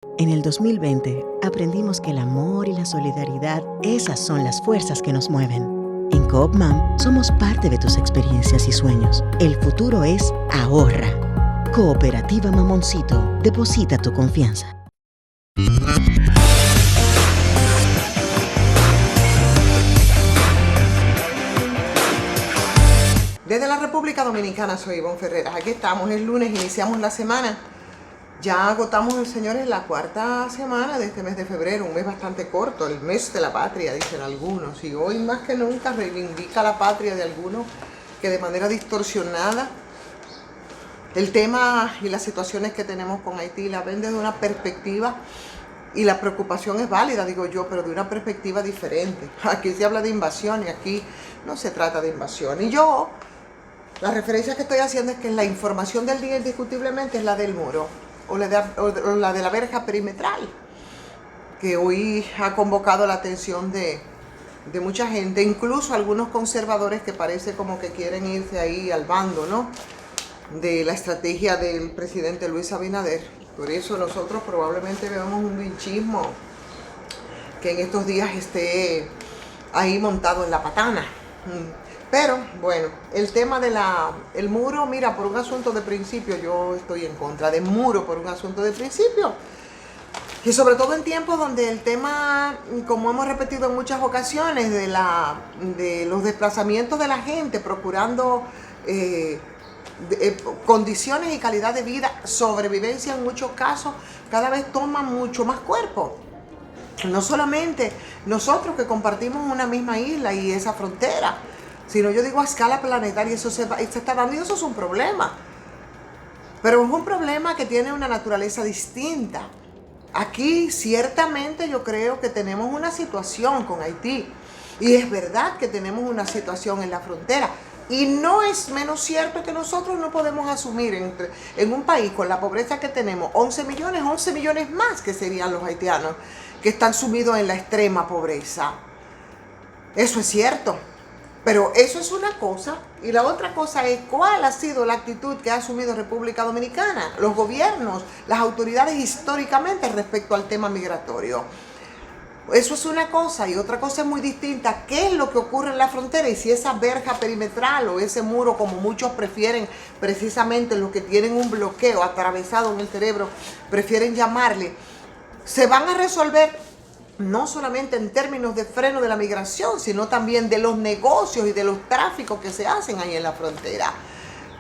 En el 2020 aprendimos que el amor y la solidaridad, esas son las fuerzas que nos mueven. En Coop Mam somos parte de tus experiencias y sueños. El futuro es ahorra. Cooperativa Mamoncito, deposita tu confianza. Desde la República Dominicana soy Ivonne Ferreras. Aquí estamos, es lunes, iniciamos la semana. Ya agotamos, señores, la cuarta semana de este mes de febrero, un mes bastante corto, el mes de la patria, dicen algunos. Y hoy más que nunca reivindica la patria de algunos que de manera distorsionada el tema y las situaciones que tenemos con Haití la ven desde una perspectiva, y la preocupación es válida, digo yo, pero de una perspectiva diferente. Aquí se habla de invasión y aquí no se trata de invasión. Y yo, la referencia que estoy haciendo es que la información del día indiscutiblemente es la del muro o la de la verja perimetral, que hoy ha convocado la atención de mucha gente, incluso algunos conservadores que parece como que quieren irse ahí al bando, ¿no?, de la estrategia del presidente Luis Abinader. Por eso nosotros probablemente veamos un linchismo que en estos días esté ahí montado en la patana. Pero bueno, el tema del muro, mira, por un asunto de principio yo estoy en contra del muro, por un asunto de principio. Y sobre todo en tiempos donde el tema, como hemos repetido en muchas ocasiones, de los desplazamientos de la gente procurando condiciones y calidad de vida, sobrevivencia en muchos casos, cada vez toma mucho más cuerpo. No solamente nosotros que compartimos una misma isla y esa frontera, sino yo digo a escala planetaria, eso se está dando y eso es un problema. Pero es un problema que tiene una naturaleza distinta. Aquí ciertamente yo creo que tenemos una situación con Haití. Y es verdad que tenemos una situación en la frontera. Y no es menos cierto que nosotros no podemos asumir en un país con la pobreza que tenemos 11 millones más que serían los haitianos que están sumidos en la extrema pobreza. Eso es cierto. Pero eso es una cosa, y la otra cosa es cuál ha sido la actitud que ha asumido República Dominicana, los gobiernos, las autoridades históricamente respecto al tema migratorio. Eso es una cosa, y otra cosa es muy distinta, qué es lo que ocurre en la frontera y si esa verja perimetral o ese muro, como muchos prefieren, precisamente los que tienen un bloqueo atravesado en el cerebro, prefieren llamarle, se van a resolver no solamente en términos de freno de la migración, sino también de los negocios y de los tráficos que se hacen ahí en la frontera.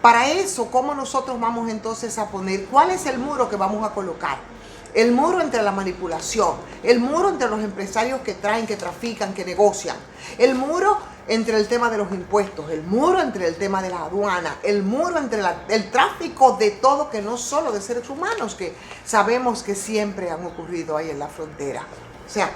Para eso, ¿cómo nosotros vamos entonces a poner? ¿Cuál es el muro que vamos a colocar? El muro entre la manipulación, el muro entre los empresarios que traen, que trafican, que negocian, el muro entre el tema de los impuestos, el muro entre el tema de la aduana, el muro entre el tráfico de todo, que no solo de seres humanos, que sabemos que siempre han ocurrido ahí en la frontera. O sea,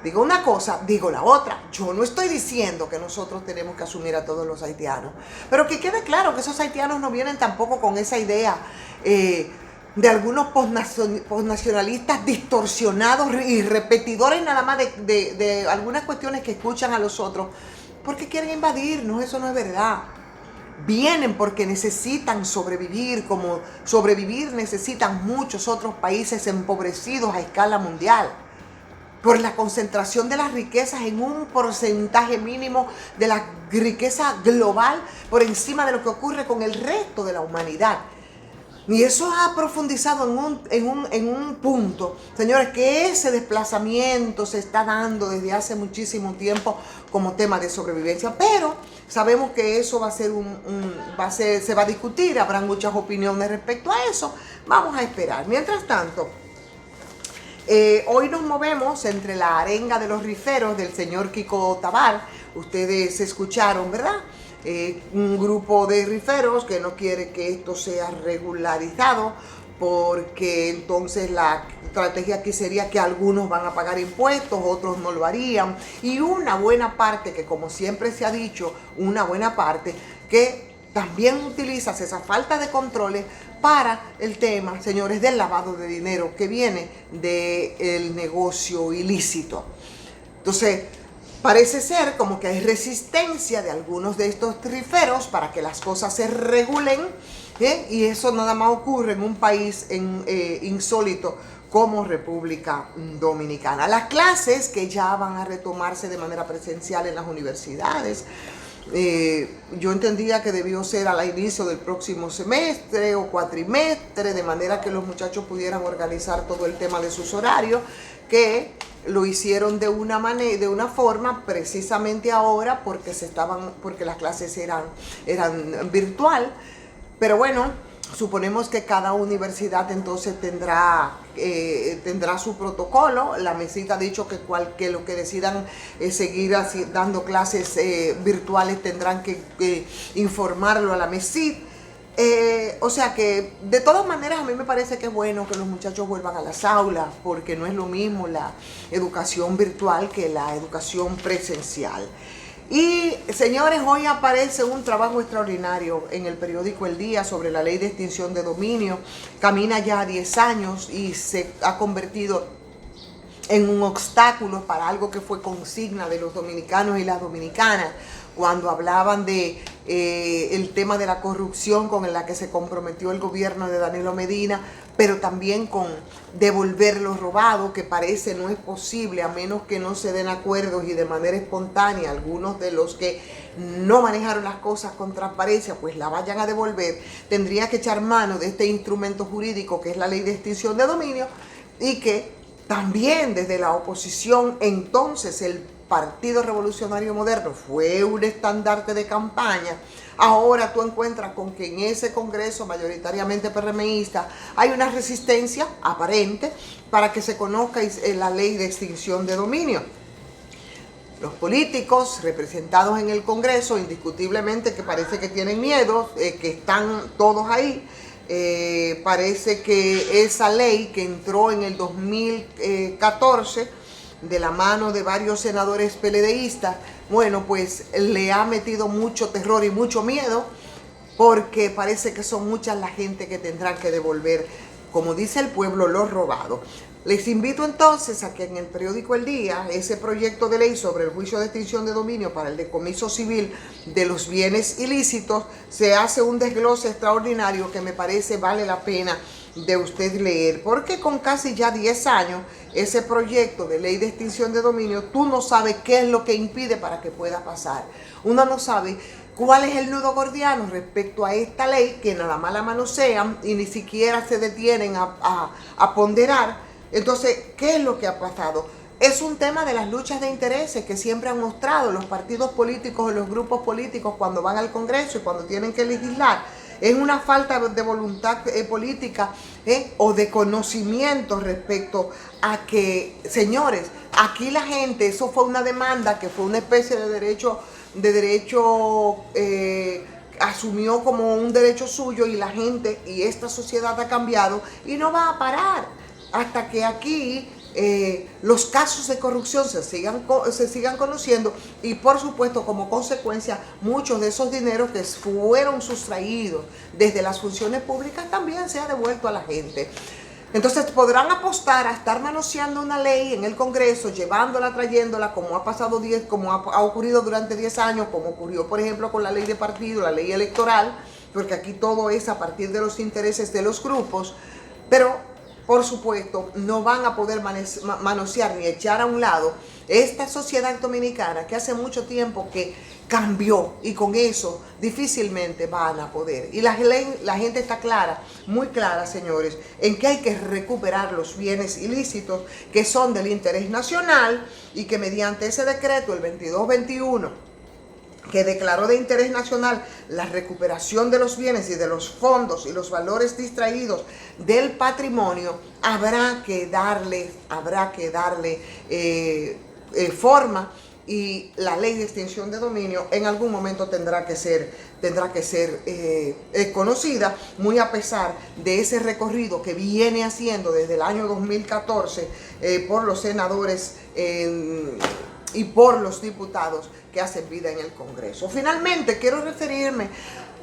digo una cosa, digo la otra. Yo no estoy diciendo que nosotros tenemos que asumir a todos los haitianos, pero que quede claro que esos haitianos no vienen tampoco con esa idea de algunos posnacionalistas distorsionados y repetidores nada más de algunas cuestiones que escuchan a los otros, porque quieren invadirnos. Eso no es verdad. Vienen porque necesitan sobrevivir, como sobrevivir necesitan muchos otros países empobrecidos a escala mundial, por la concentración de las riquezas en un porcentaje mínimo de la riqueza global por encima de lo que ocurre con el resto de la humanidad. Y eso ha profundizado en un punto, señores, que ese desplazamiento se está dando desde hace muchísimo tiempo como tema de sobrevivencia, pero sabemos que eso se va a discutir, habrá muchas opiniones respecto a eso, vamos a esperar. Mientras tanto, hoy nos movemos entre la arenga de los riferos del señor Kiko Tabar. Ustedes escucharon, ¿verdad? Un grupo de riferos que no quiere que esto sea regularizado, porque entonces la estrategia aquí sería que algunos van a pagar impuestos, otros no lo harían, y una buena parte, que como siempre se ha dicho, una buena parte que también utilizas esa falta de controles para el tema, señores, del lavado de dinero que viene del negocio ilícito. Entonces, parece ser como que hay resistencia de algunos de estos riferos para que las cosas se regulen, y eso nada más ocurre en un país insólito como República Dominicana. Las clases que ya van a retomarse de manera presencial en las universidades, yo entendía que debió ser al inicio del próximo semestre o cuatrimestre, de manera que los muchachos pudieran organizar todo el tema de sus horarios, que lo hicieron de una manera, de una forma precisamente ahora porque las clases eran virtual. Pero bueno, suponemos que cada universidad entonces tendrá su protocolo. La MESIT ha dicho que lo que decidan seguir dando clases virtuales tendrán que informarlo a la MESIT. O sea que de todas maneras a mí me parece que es bueno que los muchachos vuelvan a las aulas, porque no es lo mismo la educación virtual que la educación presencial. Y señores, hoy aparece un trabajo extraordinario en el periódico El Día sobre la ley de extinción de dominio. Camina ya 10 años y se ha convertido en un obstáculo para algo que fue consigna de los dominicanos y las dominicanas, cuando hablaban de el tema de la corrupción con la que se comprometió el gobierno de Danilo Medina, pero también con devolver lo robado, que parece no es posible a menos que no se den acuerdos y de manera espontánea algunos de los que no manejaron las cosas con transparencia pues la vayan a devolver. Tendría que echar mano de este instrumento jurídico que es la ley de extinción de dominio, y que también desde la oposición, entonces el Partido Revolucionario Moderno fue un estandarte de campaña. Ahora tú encuentras con que en ese Congreso mayoritariamente PRMista hay una resistencia aparente para que se conozca la ley de extinción de dominio. Los políticos representados en el Congreso indiscutiblemente que parece que tienen miedo, que están todos ahí. Parece que esa ley que entró en el 2014 de la mano de varios senadores PLDistas, bueno, pues le ha metido mucho terror y mucho miedo, porque parece que son muchas la gente que tendrán que devolver, como dice el pueblo, lo robado. Les invito entonces a que en el periódico El Día, ese proyecto de ley sobre el juicio de extinción de dominio para el decomiso civil de los bienes ilícitos, se hace un desglose extraordinario que me parece vale la pena de usted leer, porque con casi ya 10 años ese proyecto de ley de extinción de dominio, tú no sabes qué es lo que impide para que pueda pasar. Uno no sabe cuál es el nudo gordiano respecto a esta ley, que nada más la manosean y ni siquiera se detienen a ponderar. Entonces, ¿qué es lo que ha pasado? Es un tema de las luchas de intereses que siempre han mostrado los partidos políticos y los grupos políticos cuando van al Congreso y cuando tienen que legislar. Es una falta de voluntad política o de conocimiento respecto a que, señores, aquí la gente, eso fue una demanda que fue una especie de derecho asumió como un derecho suyo, y la gente y esta sociedad ha cambiado y no va a parar hasta que aquí los casos de corrupción se sigan conociendo, y por supuesto como consecuencia muchos de esos dineros que fueron sustraídos desde las funciones públicas también se ha devuelto a la gente. Entonces podrán apostar a estar manoseando una ley en el Congreso, llevándola, trayéndola, como ha ocurrido durante 10 años, como ocurrió por ejemplo con la ley de partido, la ley electoral, porque aquí todo es a partir de los intereses de los grupos, pero por supuesto, no van a poder manosear ni echar a un lado esta sociedad dominicana que hace mucho tiempo que cambió, y con eso difícilmente van a poder. Y la gente está clara, muy clara, señores, en que hay que recuperar los bienes ilícitos que son del interés nacional, y que mediante ese decreto, el 2221, que declaró de interés nacional la recuperación de los bienes y de los fondos y los valores distraídos del patrimonio, habrá que darle forma, y la ley de extinción de dominio en algún momento tendrá que ser conocida, muy a pesar de ese recorrido que viene haciendo desde el año 2014 por los senadores y por los diputados que hacen vida en el Congreso. Finalmente, quiero referirme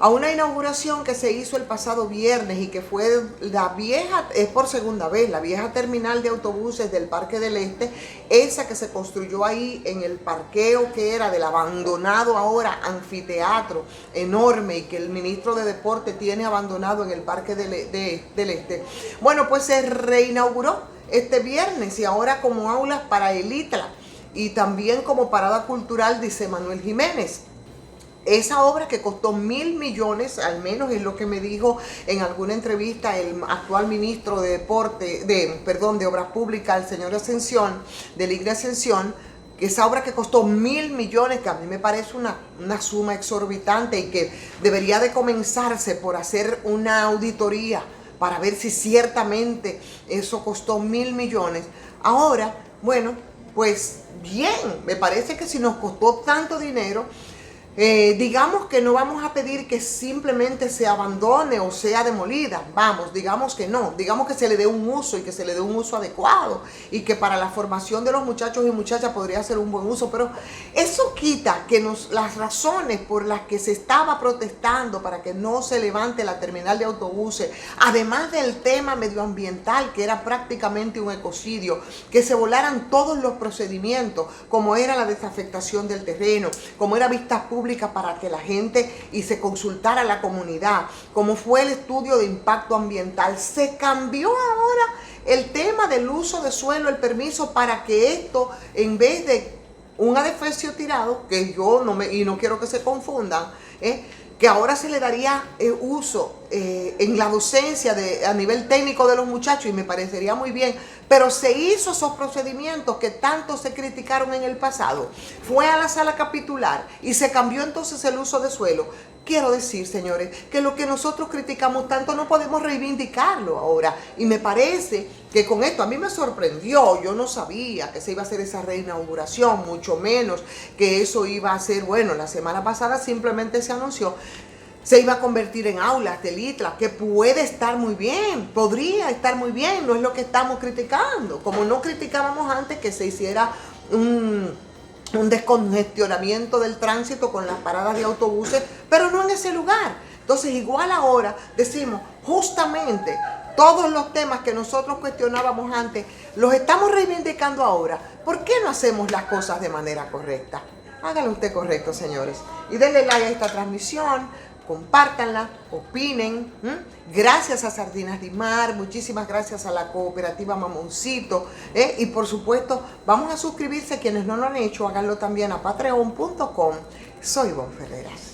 a una inauguración que se hizo el pasado viernes y que fue la vieja, es por segunda vez, la vieja terminal de autobuses del Parque del Este, esa que se construyó ahí en el parqueo que era del abandonado ahora anfiteatro enorme y que el ministro de Deporte tiene abandonado en el Parque del Este. Bueno, pues se reinauguró este viernes y ahora como aulas para el ITLA y también como parada cultural, dice Manuel Jiménez. Esa obra que costó 1.000 millones, al menos es lo que me dijo en alguna entrevista el actual ministro de de Obras Públicas, el señor Ascensión, de Libre Ascensión, que esa obra que costó 1.000 millones, que a mí me parece una suma exorbitante y que debería de comenzarse por hacer una auditoría para ver si ciertamente eso costó 1.000 millones. Ahora, bueno, pues bien, me parece que si nos costó tanto dinero, digamos que no vamos a pedir que simplemente se abandone o sea demolida, vamos, digamos que no, digamos que se le dé un uso y que se le dé un uso adecuado y que para la formación de los muchachos y muchachas podría ser un buen uso, pero eso quita que las razones por las que se estaba protestando para que no se levante la terminal de autobuses, además del tema medioambiental que era prácticamente un ecocidio, que se volaran todos los procedimientos, como era la desafectación del terreno, como era vistas públicas para que la gente y se consultara a la comunidad, como fue el estudio de impacto ambiental. Se cambió ahora el tema del uso de suelo, el permiso, para que esto, en vez de un adefesio tirado, que yo no quiero que se confundan, que ahora se le daría uso en la docencia a nivel técnico de los muchachos, y me parecería muy bien, pero se hizo esos procedimientos que tanto se criticaron en el pasado, fue a la sala capitular y se cambió entonces el uso de suelo. Quiero decir, señores, que lo que nosotros criticamos tanto no podemos reivindicarlo ahora, y me parece que con esto a mí me sorprendió. Yo no sabía que se iba a hacer esa reinauguración, mucho menos que eso iba a ser, bueno, la semana pasada simplemente se anunció, se iba a convertir en aulas del ITLA, que puede estar muy bien, podría estar muy bien, no es lo que estamos criticando, como no criticábamos antes que se hiciera un descongestionamiento del tránsito con las paradas de autobuses, pero no en ese lugar. Entonces, igual ahora decimos, justamente todos los temas que nosotros cuestionábamos antes, los estamos reivindicando ahora. ¿Por qué no hacemos las cosas de manera correcta? Háganlo usted correcto, señores. Y denle like a esta transmisión, compártanla, opinen. Gracias a Sardinas de Mar, muchísimas gracias a la cooperativa Mamoncito. Y por supuesto, vamos a suscribirse. Quienes no lo han hecho, háganlo también a patreon.com. Soy Ivonne Ferreras.